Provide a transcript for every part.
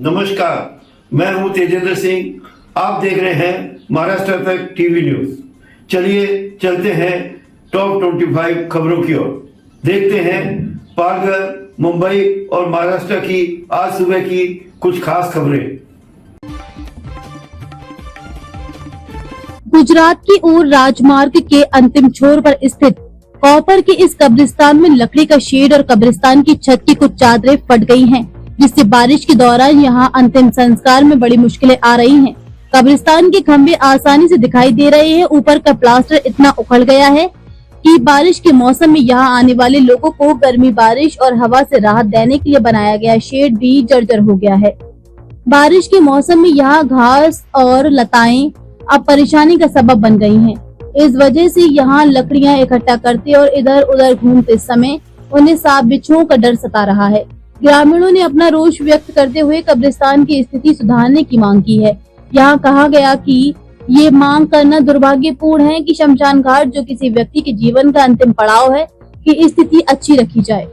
नमस्कार, मैं हूं तेजेंद्र सिंह। आप देख रहे हैं महाराष्ट्र तक टीवी न्यूज। चलिए चलते हैं टॉप 25 खबरों की ओर। देखते हैं पालघर, मुंबई और महाराष्ट्र की आज सुबह की कुछ खास खबरें। गुजरात की ओर राजमार्ग के अंतिम छोर पर स्थित कॉपर के इस कब्रिस्तान में लकड़ी का शेड और कब्रिस्तान की छत की कुछ चादरें फट गई हैं, जिससे बारिश के दौरान यहां अंतिम संस्कार में बड़ी मुश्किलें आ रही हैं। कब्रिस्तान के खंभे आसानी से दिखाई दे रहे हैं। ऊपर का प्लास्टर इतना उखड़ गया है कि बारिश के मौसम में यहां आने वाले लोगों को गर्मी, बारिश और हवा से राहत देने के लिए बनाया गया शेड भी जर्जर हो गया है। बारिश के मौसम में यहाँ घास और लताएं अब परेशानी का सबब बन गई हैं। इस वजह से यहाँ लकड़ियाँ इकट्ठा करते और इधर उधर घूमते समय उन्हें सांप बिच्छुओं का डर सता रहा है। ग्रामीणों ने अपना रोष व्यक्त करते हुए कब्रिस्तान की स्थिति सुधारने की मांग की है। यहाँ कहा गया कि ये मांग करना दुर्भाग्यपूर्ण है कि शमशान घाट, जो किसी व्यक्ति के जीवन का अंतिम पड़ाव है, की स्थिति अच्छी रखी जाए।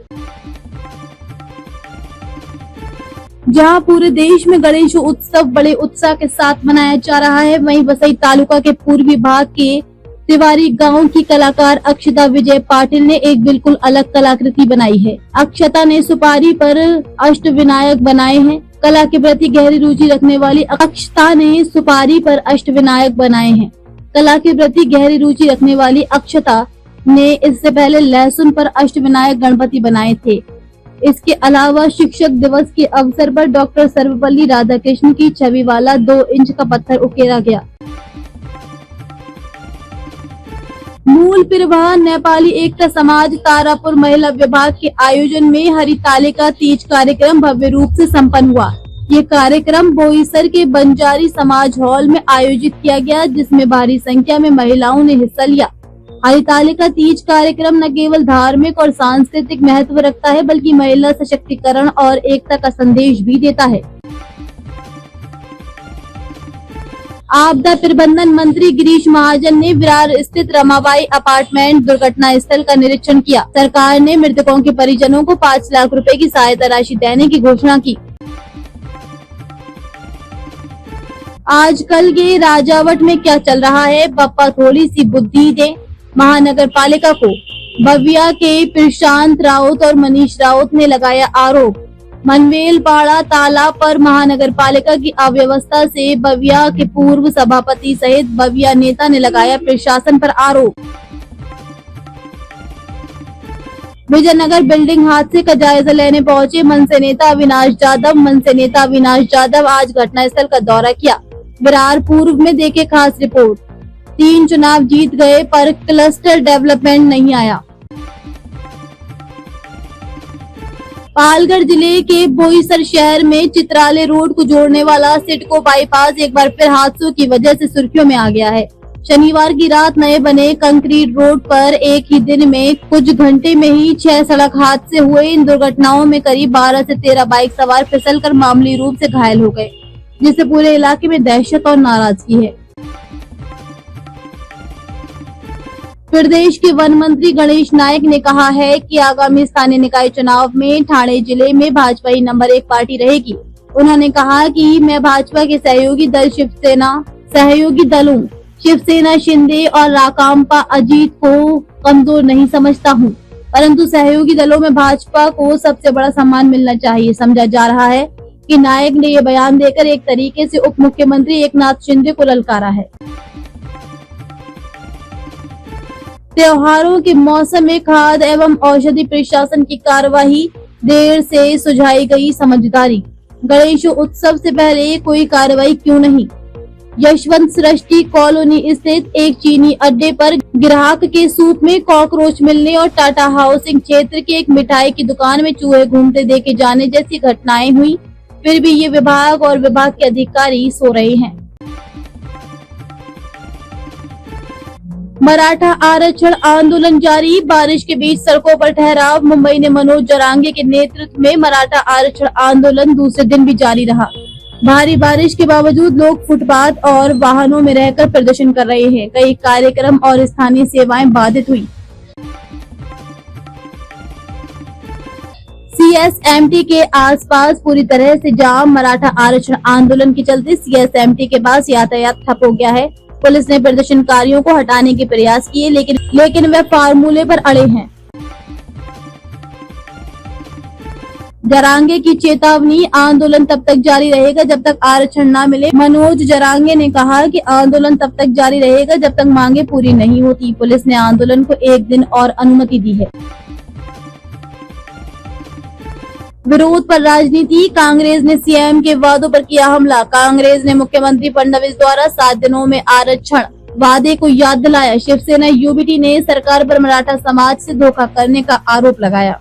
जहां पूरे देश में गणेश उत्सव बड़े उत्साह के साथ मनाया जा रहा है, वहीं वसई तालुका के पूर्वी भाग के तिवारी गांव की कलाकार अक्षता विजय पाटिल ने एक बिल्कुल अलग कलाकृति बनाई है। अक्षता ने सुपारी पर अष्टविनायक बनाए हैं। कला के प्रति गहरी रुचि रखने वाली अक्षता ने सुपारी पर अष्टविनायक बनाए हैं। कला के प्रति गहरी रुचि रखने वाली अक्षता ने इससे पहले लहसुन पर अष्टविनायक गणपति बनाए थे। इसके अलावा शिक्षक दिवस के अवसर पर डॉक्टर सर्वपल्ली राधाकृष्ण की छवि वाला 2 इंच का पत्थर उकेरा गया। मूल प्रवाह नेपाली एकता समाज तारापुर महिला विभाग के आयोजन में हरितालिका तीज कार्यक्रम भव्य रूप से संपन्न हुआ। ये कार्यक्रम बोईसर के बंजारी समाज हॉल में आयोजित किया गया, जिसमें भारी संख्या में महिलाओं ने हिस्सा लिया। हरितालिका तीज कार्यक्रम न केवल धार्मिक और सांस्कृतिक महत्व रखता है, बल्कि महिला सशक्तिकरण और एकता का संदेश भी देता है। आपदा प्रबंधन मंत्री गिरीश महाजन ने विरार स्थित रमाबाई अपार्टमेंट दुर्घटना स्थल का निरीक्षण किया। सरकार ने मृतकों के परिजनों को 5 लाख रुपए की सहायता राशि देने की घोषणा की। आजकल के राजावट में क्या चल रहा है, बप्पा थोड़ी सी बुद्धि दे। महानगर पालिका को बविया के प्रशांत राउत और मनीष राउत ने लगाया आरोप। मनवेलपाड़ा तालाब पर महानगर पालिका की अव्यवस्था से बविया के पूर्व सभापति सहित बविया नेता ने लगाया प्रशासन पर आरोप। विजयनगर बिल्डिंग हादसे का जायजा लेने पहुंचे मनसे नेता अविनाश जाधव आज घटनास्थल का दौरा किया। विरार पूर्व में देखे खास रिपोर्ट। 3 चुनाव जीत गए पर क्लस्टर डेवलपमेंट नहीं आया। पालघर जिले के बोईसर शहर में चित्राले रोड को जोड़ने वाला सिडको बाईपास एक बार फिर हादसों की वजह से सुर्खियों में आ गया है। शनिवार की रात नए बने कंक्रीट रोड पर एक ही दिन में कुछ घंटे में ही 6 सड़क हादसे हुए। इन दुर्घटनाओं में करीब 12 से 13 बाइक सवार फिसलकर मामूली रूप से घायल हो गए, जिससे पूरे इलाके में दहशत और नाराजगी है। प्रदेश के वन मंत्री गणेश नायक ने कहा है कि आगामी स्थानीय निकाय चुनाव में ठाणे जिले में भाजपा ही नंबर 1 पार्टी रहेगी। उन्होंने कहा कि मैं भाजपा के सहयोगी दलों शिवसेना शिंदे और राकांपा अजीत को कमजोर नहीं समझता हूं, परंतु सहयोगी दलों में भाजपा को सबसे बड़ा सम्मान मिलना चाहिए। समझा जा रहा है कि नायक ने ये बयान देकर एक तरीके से उप मुख्यमंत्री एकनाथ शिंदे को ललकारा है। त्योहारों के मौसम में खाद्य एवं औषधि प्रशासन की कार्यवाही देर से सुझाई गई समझदारी। गणेश उत्सव से पहले कोई कार्रवाई क्यों नहीं? यशवंत सृष्टि कॉलोनी स्थित एक चीनी अड्डे पर ग्राहक के सूप में कॉकरोच मिलने और टाटा हाउसिंग क्षेत्र के एक मिठाई की दुकान में चूहे घूमते देखे जाने जैसी घटनाएं हुई, फिर भी ये विभाग और विभाग के अधिकारी सो रहे हैं। मराठा आरक्षण आंदोलन जारी, बारिश के बीच सड़कों पर ठहराव। मुंबई ने मनोज जरांगे के नेतृत्व में मराठा आरक्षण आंदोलन दूसरे दिन भी जारी रहा। भारी बारिश के बावजूद लोग फुटपाथ और वाहनों में रहकर प्रदर्शन कर रहे हैं। कई कार्यक्रम और स्थानीय सेवाएं बाधित हुई। सीएसएमटी के आसपास पूरी तरह से जाम। मराठा आरक्षण आंदोलन के चलते सीएसएमटी के पास यातायात ठप हो गया है। पुलिस ने प्रदर्शनकारियों को हटाने के प्रयास किए, लेकिन वे फार्मूले पर अड़े हैं। जरांगे की चेतावनी, आंदोलन तब तक जारी रहेगा जब तक आरक्षण न मिले। मनोज जरांगे ने कहा कि आंदोलन तब तक जारी रहेगा जब तक मांगे पूरी नहीं होती। पुलिस ने आंदोलन को 1 दिन और अनुमति दी है। विरोध पर राजनीति, कांग्रेस ने सीएम के वादों पर किया हमला। कांग्रेस ने मुख्यमंत्री फडणवीस द्वारा 7 दिनों में आरक्षण वादे को याद दिलाया। शिवसेना यूबीटी ने सरकार पर मराठा समाज से धोखा करने का आरोप लगाया।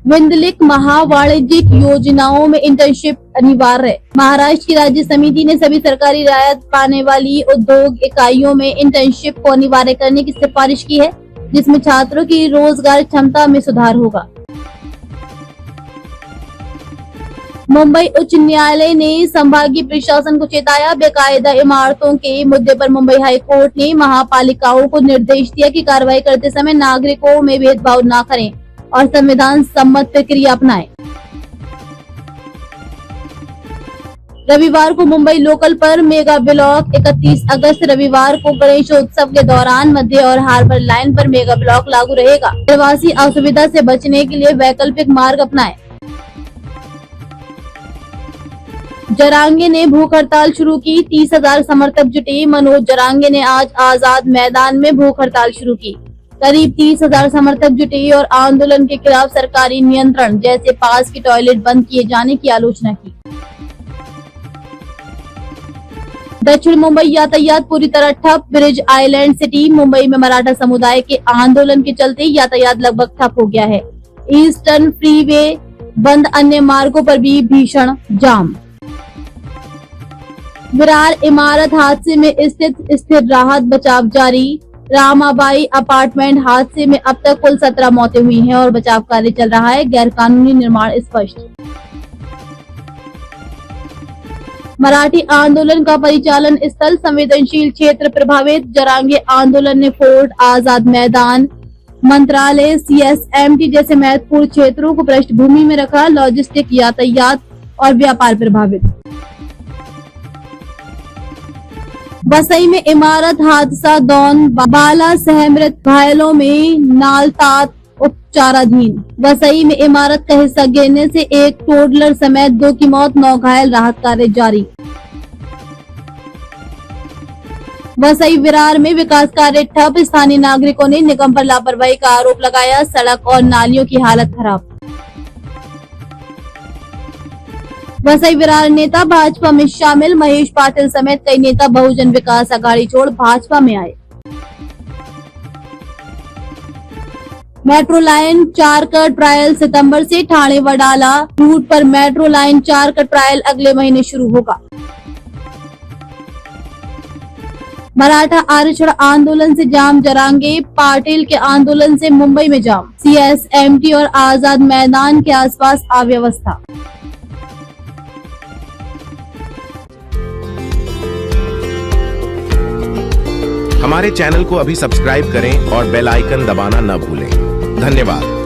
विंदलिक महावाणिज्यिक योजनाओं में इंटर्नशिप अनिवार्य। महाराष्ट्र की राज्य समिति ने सभी सरकारी रियायत पाने वाली उद्योग इकाइयों में इंटर्नशिप को अनिवार्य करने की सिफारिश की है, जिसमें छात्रों की रोजगार क्षमता में सुधार होगा। मुंबई उच्च न्यायालय ने संभागीय प्रशासन को चेताया। बेकायदा इमारतों के मुद्दे पर मुंबई हाई कोर्ट ने महापालिकाओं को निर्देश दिया कि कार्रवाई करते समय नागरिकों में भेदभाव न करें और संविधान सम्मत प्रक्रिया अपनाएं। रविवार को मुंबई लोकल पर मेगा ब्लॉक। 31 अगस्त रविवार को गणेशोत्सव के दौरान मध्य और हार्बर लाइन पर मेगा ब्लॉक लागू रहेगा। प्रवासी असुविधा से बचने के लिए वैकल्पिक मार्ग अपनाएं। जरांगे ने भूख हड़ताल शुरू की। 30,000 समर्थक जुटे। मनोज जरांगे ने आज आजाद मैदान में भूख हड़ताल शुरू की। करीब 30,000 समर्थक जुटे और आंदोलन के खिलाफ सरकारी नियंत्रण जैसे पास के टॉयलेट बंद किए जाने की आलोचना की। दक्षिण मुंबई यातायात पूरी तरह ठप। ब्रिज आइलैंड सिटी मुंबई में मराठा समुदाय के आंदोलन के चलते यातायात लगभग ठप हो गया है। ईस्टर्न फ्रीवे बंद, अन्य मार्गों पर भी भीषण जाम। विरार इमारत हादसे में स्थिर राहत बचाव जारी। रामाबाई अपार्टमेंट हादसे में अब तक कुल 17 मौतें हुई हैं और बचाव कार्य चल रहा है। गैरकानूनी निर्माण स्पष्ट। मराठी आंदोलन का परिचालन स्थल, संवेदनशील क्षेत्र प्रभावित। जरांगे आंदोलन ने फोर्ट, आजाद मैदान, मंत्रालय, सीएसएमटी जैसे महत्वपूर्ण क्षेत्रों को पृष्ठभूमि में रखा। लॉजिस्टिक, यातायात और व्यापार प्रभावित। वसई में इमारत हादसा, दौन बाला सहमृत, घायलों में नालतात उपचाराधीन। वसई में इमारत का हिस्सा गिरने से एक टोडलर समेत 2 की मौत, 9 घायल, राहत कार्य जारी। वसई विरार में विकास कार्य ठप। स्थानीय नागरिकों ने निगम पर लापरवाही का आरोप लगाया। सड़क और नालियों की हालत खराब। वसई विरार नेता भाजपा में शामिल। महेश पाटिल समेत कई नेता बहुजन विकास अघाड़ी छोड़ भाजपा में आए। मेट्रो लाइन 4 का ट्रायल सितंबर से। ठाणे वडाला रूट पर मेट्रो लाइन 4 का ट्रायल अगले महीने शुरू होगा। मराठा आरक्षण आंदोलन से जाम। जरांगे पाटिल के आंदोलन से मुंबई में जाम। सीएसएमटी और आजाद मैदान के आसपास अव्यवस्था। हमारे चैनल को अभी सब्सक्राइब करें और बेल आइकन दबाना न भूलें। धन्यवाद।